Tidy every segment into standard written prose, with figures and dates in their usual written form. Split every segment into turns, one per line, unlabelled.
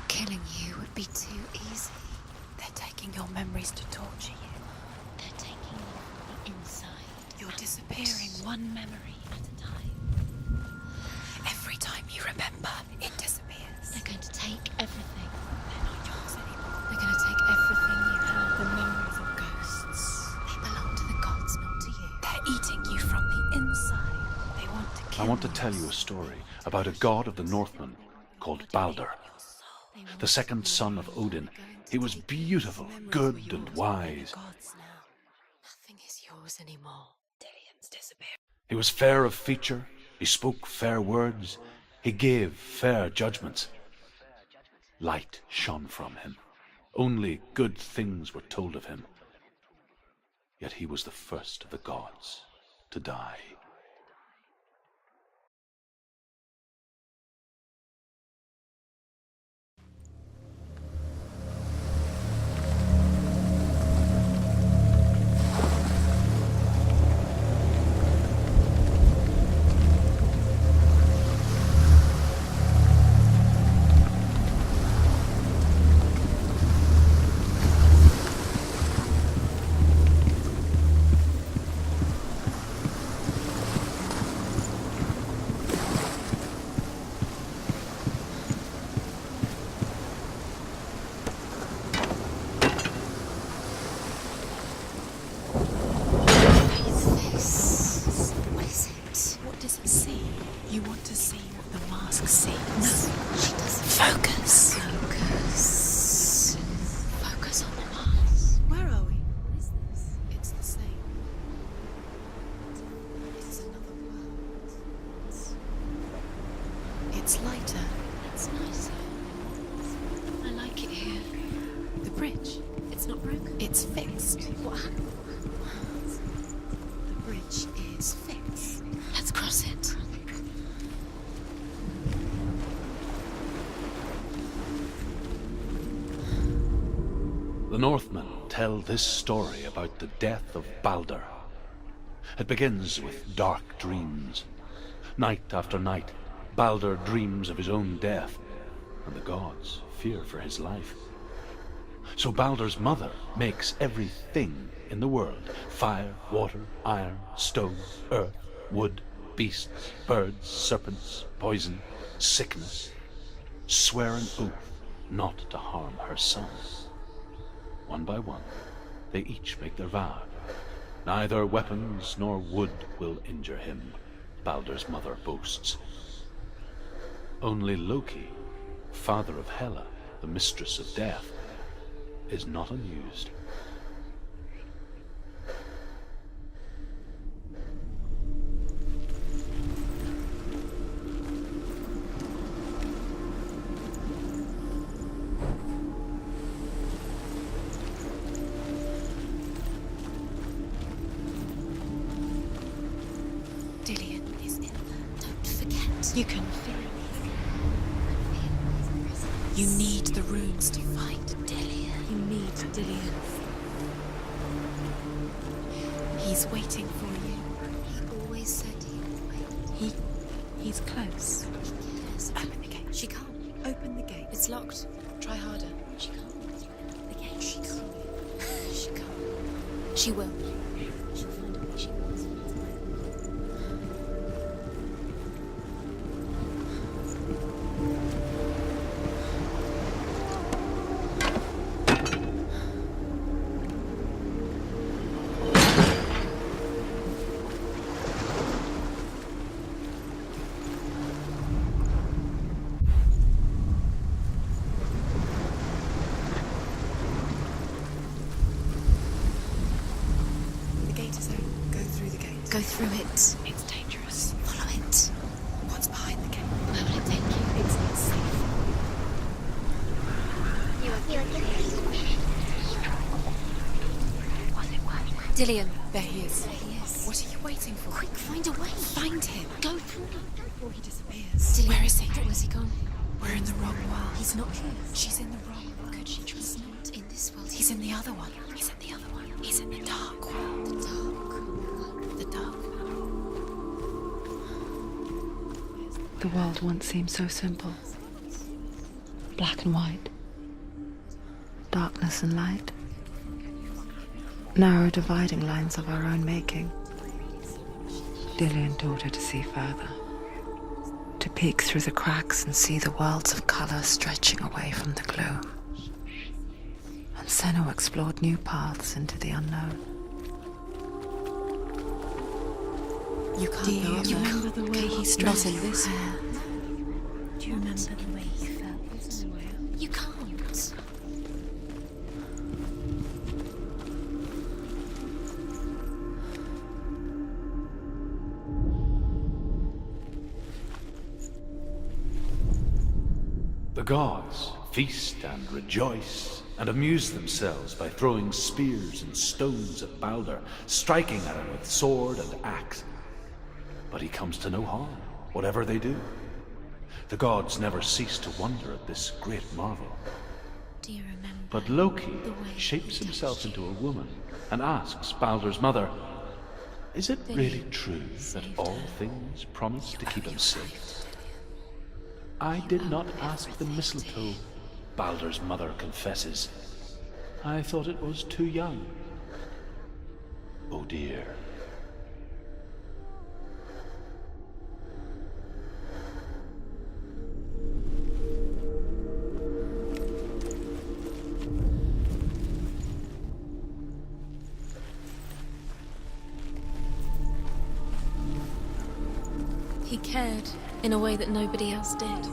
Killing you would be too easy.
They're taking your memories to torture you.
They're taking you from the inside.
You're disappearing one memory at a time. Every time you remember, it disappears.
They're going to take everything.
They're not yours anymore.
They're going to take everything you have.
The memories of ghosts.
They belong to the gods, not to you.
They're eating you from the inside. They want to kill
I want to tell you a story about a god of the Northmen called Balder, the second son of Odin. He was beautiful, good and wise.
Nothing is yours anymore.
Dillian's disappeared.
He was fair of feature, he spoke fair words, he gave fair judgments. Light shone from him. Only good things were told of him. Yet he was the first of the gods to die.
What is it?
What does it see? You want to see what the mask sees.
No, she doesn't.
Focus.
Focus. Focus on the mask.
Where are we? What is this? It's the same. It's another world. It's lighter.
It's nicer. I like it here.
The bridge.
It's not broken.
It's fixed.
What happened?
The bridge is fixed.
Let's cross it.
The Northmen tell this story about the death of Balder. It begins with dark dreams. Night after night, Balder dreams of his own death, and the gods fear for his life. So Balder's mother makes everything in the world: fire, water, iron, stone, earth, wood, beasts, birds, serpents, poison, sickness, swear an oath not to harm her son. One by one, they each make their vow. Neither weapons nor wood will injure him, Balder's mother boasts. Only Loki, father of Hela, the mistress of death, is not amused.
Dillian is in there.
Don't forget.
You can feel it. You need the runes to find Dillian. You need Dillian. He's waiting for you.
He always said he would wait.
He's close.
Yes.
Open the gate.
She can't.
Open the gate.
It's locked.
Try harder.
She can't. The gate. She can't. She can't. She will. She'll find a way. She will.
The gate is open. Go through the gate.
Go through it.
It's dangerous.
Follow it.
What's behind the gate?
Where will it take you?
It's not safe.
Dillian.
There he is.
There he is.
What are you waiting for?
Quick, find a way.
Find him.
Go through.
Before he disappears.
Dillian.
Where is he?
Where's he gone?
We're in the wrong world.
He's not here.
She's in the wrong world.
Could she trust him? Not in this world.
He's in the other one. He's in the other one. He's in the dark world.
the dark.
The dark world.
The world once seemed so simple.
black and white.
Darkness and light. Narrow dividing lines of our own making. Dillian taught her to see further. To peek through the cracks and see the worlds of color stretching away from the gloom. And Senna explored new paths into the unknown.
You can't
Do you
go up there.
remember the way he
Not
stressed
in this
your
way.
hair? Do you remember the way he felt?
You can't.
The gods feast and rejoice and amuse themselves by throwing spears and stones at Balder, striking at him with sword and axe. But he comes to no harm, whatever they do. The gods never cease to wonder at this great marvel.
Do you remember?
But Loki
the way
shapes
he
himself
touched
into a woman and asks Balder's mother, "Is it
They
really true that
saved
all
her.
things promise to keep him safe?" I
You
did
owe
not ask the
everything to
mistletoe,
you.
Balder's mother confesses. I thought it was too young. Oh dear.
He cared in a way that nobody else did.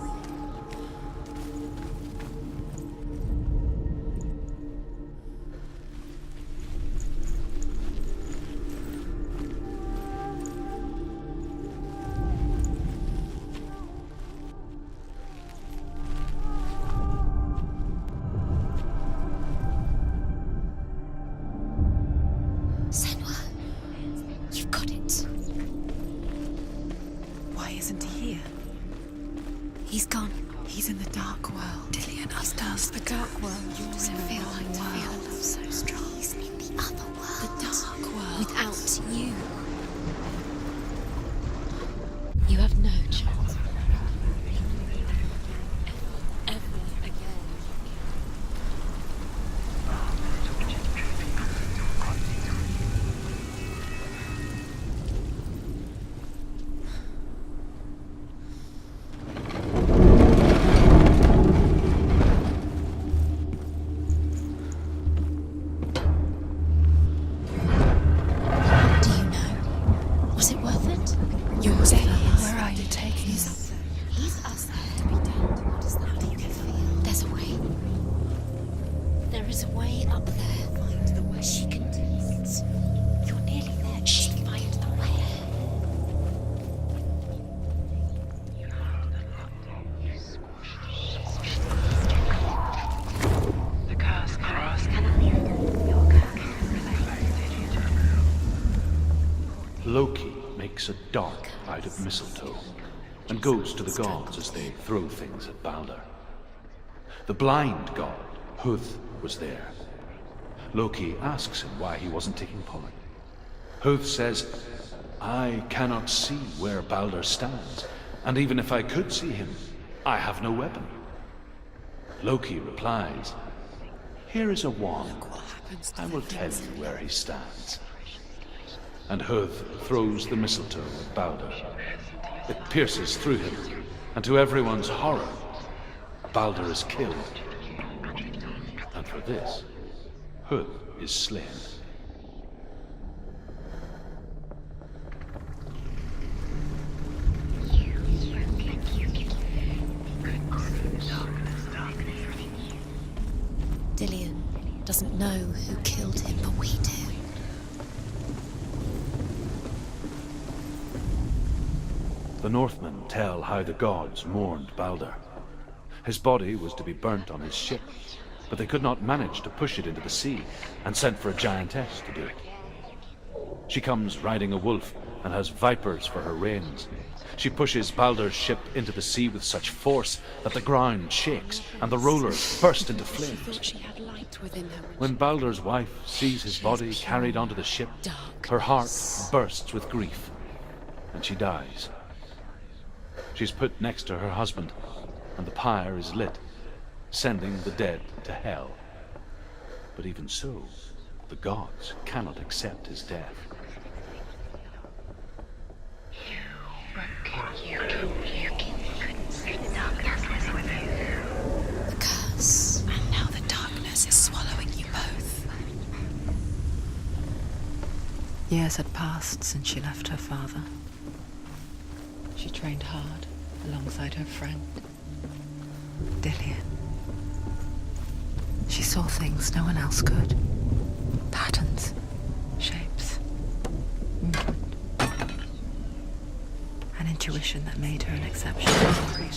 Senwa, you've got it.
Why isn't he here?
He's gone.
He's in the dark world.
Dillian,
He does the dark world. You're
Does it
in the
feel like to
wrong
feel a
world.
love so strong? He's in the other world.
The dark world.
Without you. You have no chance. Ever again. Do you know? Was it worth it? Yours
Where
first.
are you taking
He's
us?
up there. He's us there to be dead. What does that make you feel? There's a way. There is a way up there. Find the way. She can do it. You're nearly there. She can find the way.
The curse
Loki makes a dart out of mistletoe and goes to the gods as they throw things at Balder. The blind god, Huth, was there. Loki asks him why he wasn't taking part. Huth says, "I cannot see where Balder stands, and even if I could see him, I have no weapon." Loki replies, "Here is a wand. I will tell you where he stands." And Huth throws the mistletoe at Balder. It pierces through him, and to everyone's horror, Balder is killed. And for this, Huth is slain.
Dillian doesn't know who killed him, but we do.
The Northmen tell how the gods mourned Balder. His body was to be burnt on his ship, but they could not manage to push it into the sea, and sent for a giantess to do it. She comes riding a wolf and has vipers for her reins. She pushes Balder's ship into the sea with such force that the ground shakes and the rollers burst into
She
flames.
thought she had light within her.
When Balder's wife sees his body carried onto the ship, her heart bursts with grief, and she dies. She's put next to her husband, and the pyre is lit. sending the dead to hell. But even so, the gods cannot accept his death.
The curse.
And now the darkness is swallowing you both.
Years had passed since she left her father. She trained hard alongside her friend, Dillian. She saw things no one else could. Patterns, shapes, movement. An intuition that made her an exceptional warrior.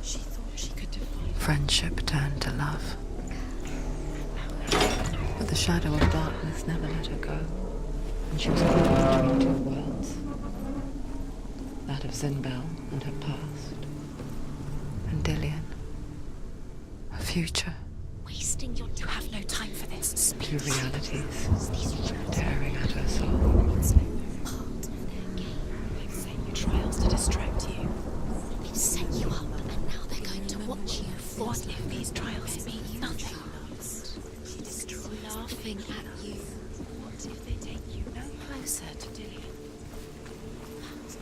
She thought she could define.
Friendship turned to love. But the shadow of darkness never let her go, and she was caught between two worlds. That of Zinbel and her past, and Dillian, her future.
Wasting your
You have no time for this. Speak.
Two realities
These
tearing at her soul.
It's part of their game.
They've sent you trials to distract you.
They've set you up, and now they're going to watch you fall.
What if these trials mean nothing?
She destroys, laughing at you.
What if they take you no closer to Dillian?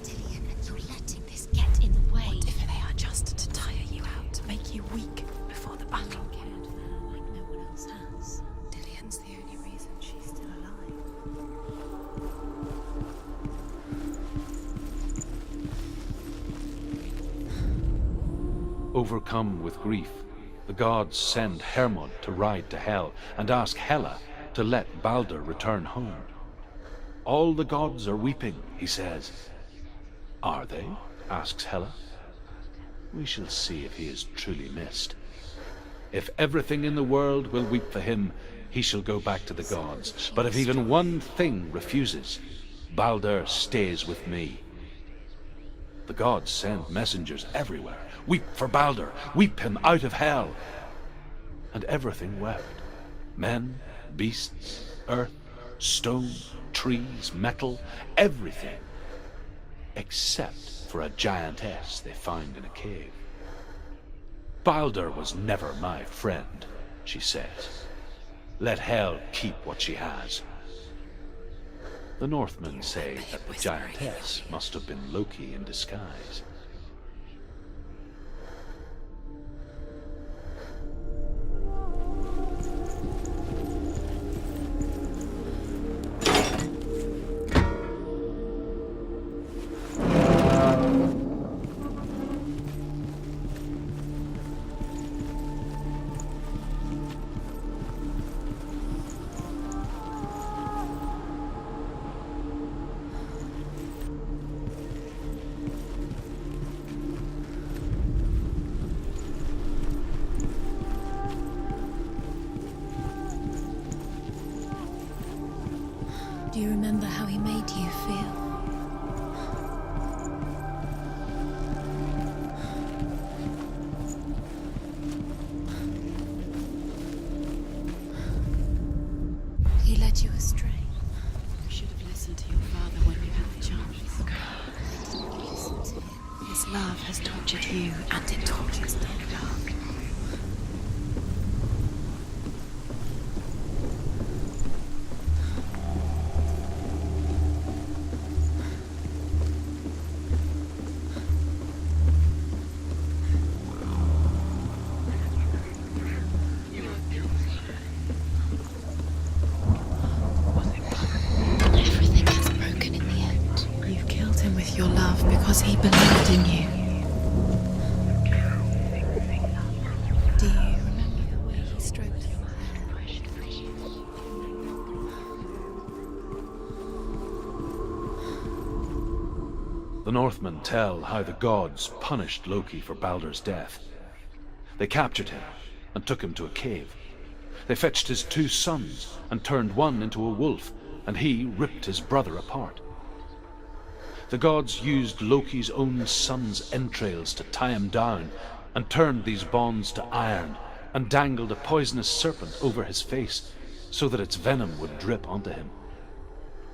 Dillian, and you're letting this get in the way.
What if they are just to tire you out, to make you weak before the battle?
Cared for her like no one else has.
Dillian's the only reason she's still alive.
Overcome with grief, the gods send Hermod to ride to Hell and ask Hela to let Balder return home. All the gods are weeping, he says. Are they? Asks Hela. We shall see if he is truly missed. If everything in the world will weep for him, he shall go back to the gods. But if even one thing refuses, Balder stays with me. The gods send messengers everywhere. Weep for Balder, weep him out of hell. And everything wept. Men, beasts, earth, stone, trees, metal, everything. Except for a giantess they found in a cave. Balder was never my friend, she says. Let Hel keep what she has. The Northmen say that the giantess must have been Loki in disguise.
Do you remember how he made you feel? He led you astray.
You should have listened to your father when you had the chance.
Listen to him.
His love has tortured you, and it tortures the dark.
Everything has broken in the end.
You killed him with your love because he believed in you.
Do you remember the way he stroked your hair?
The Northmen tell how the gods punished Loki for Balder's death. They captured him and took him to a cave. They fetched his 2 sons and turned one into a wolf, and he ripped his brother apart. The gods used Loki's own son's entrails to tie him down, and turned these bonds to iron, and dangled a poisonous serpent over his face, so that its venom would drip onto him.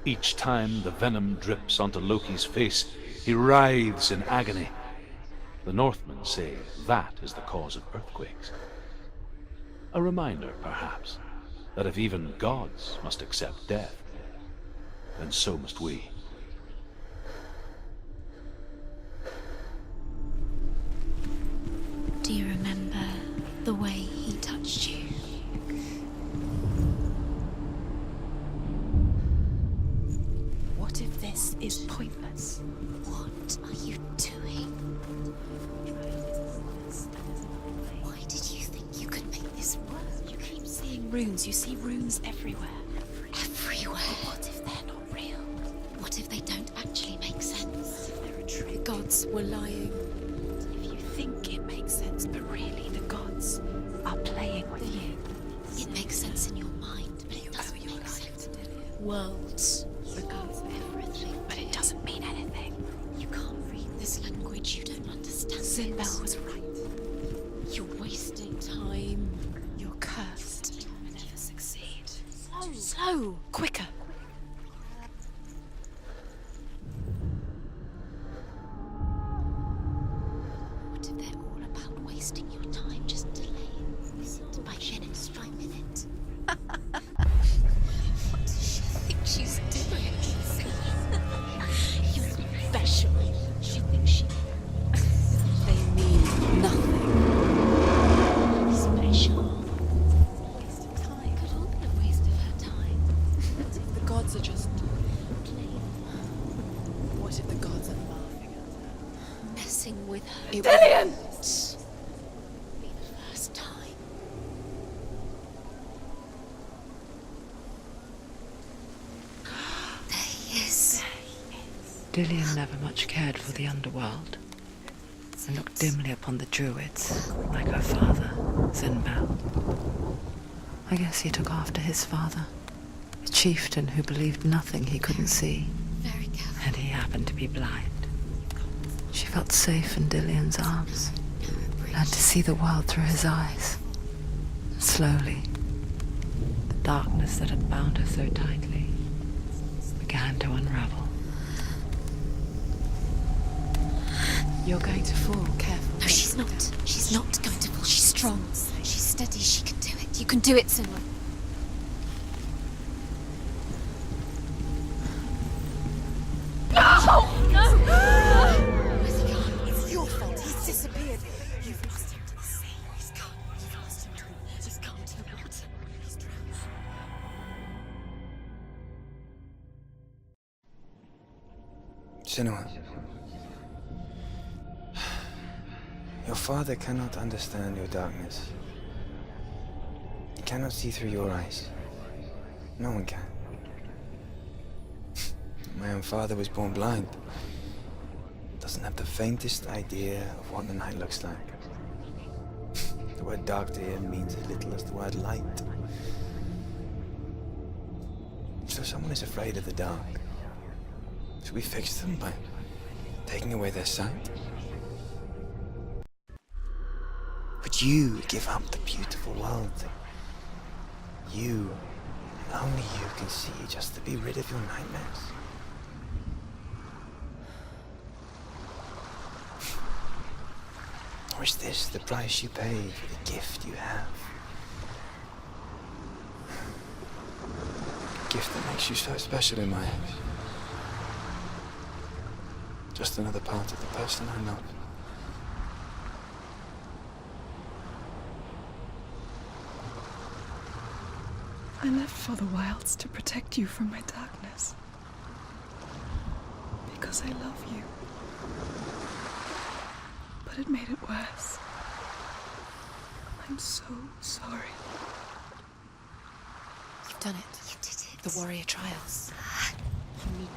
Each time the venom drips onto Loki's face, he writhes in agony. The Northmen say that is the cause of earthquakes. A reminder, perhaps, that if even gods must accept death, then so must we.
Do you remember the way he touched you?
What if this is pointless?
What are you doing? Why did you think you could make this work?
You keep seeing runes. You see runes everywhere.
Everywhere.
What if they're not real?
What if they don't actually make sense?
They're a trick.
The gods were lying.
If you think it makes sense, but really the gods are playing with you.
It makes sense in your mind, but it doesn't make sense. Worlds. The gods are everything.
But it doesn't mean anything.
You can't read this language. You don't understand
Sinbel
it.
was right.
You're wasting time.
You're cursed. You'll never succeed. Slow. Quicker.
What if they're all about wasting your time, just delaying minute by minute by minute? What does she think she's doing? You're special. She thinks she...
They mean nothing.
special.
Waste of time.
It could all be a waste of her time.
What if the gods are just...
Playing,
What if the gods are laughing at her?
messing with her.
It
Dillian! Be the first time. There he is.
Dillian never much cared for the underworld, and looked dimly upon the druids, like her father, Sinbel. I guess he took after his father, a chieftain who believed nothing he couldn't see,
Very careful.
and he happened to be blind. She felt safe in Dillian's arms, learned to see the world through his eyes. Slowly, the darkness that had bound her so tightly began to unravel.
You're going to fall. Careful.
No, she's not. She's not going to fall. She's strong. She's steady. She can do it. You can do it, Sinbel. Where's he gone?
It's your fault. He's disappeared.
You've lost him to the sea. He's gone. You've lost him to him. He's gone to the water. He's drowned.
Senua, your father cannot understand your darkness. He cannot see through your eyes. No one can. My own father was born blind. Doesn't have the faintest idea of what the night looks like. The word dark to him means as little as the word light. So someone is afraid of the dark. Should we fix them by taking away their sight? Would you give up the beautiful world that you, and only you, can see just to be rid of your nightmares? Or is this the price you pay for the gift you have? A gift that makes you so special in my eyes. Just another part of the person I love.
I left for the wilds to protect you from my darkness. Because I love you. But it made it worse. I'm so sorry.
You've done it.
You did it.
The warrior trials.
You need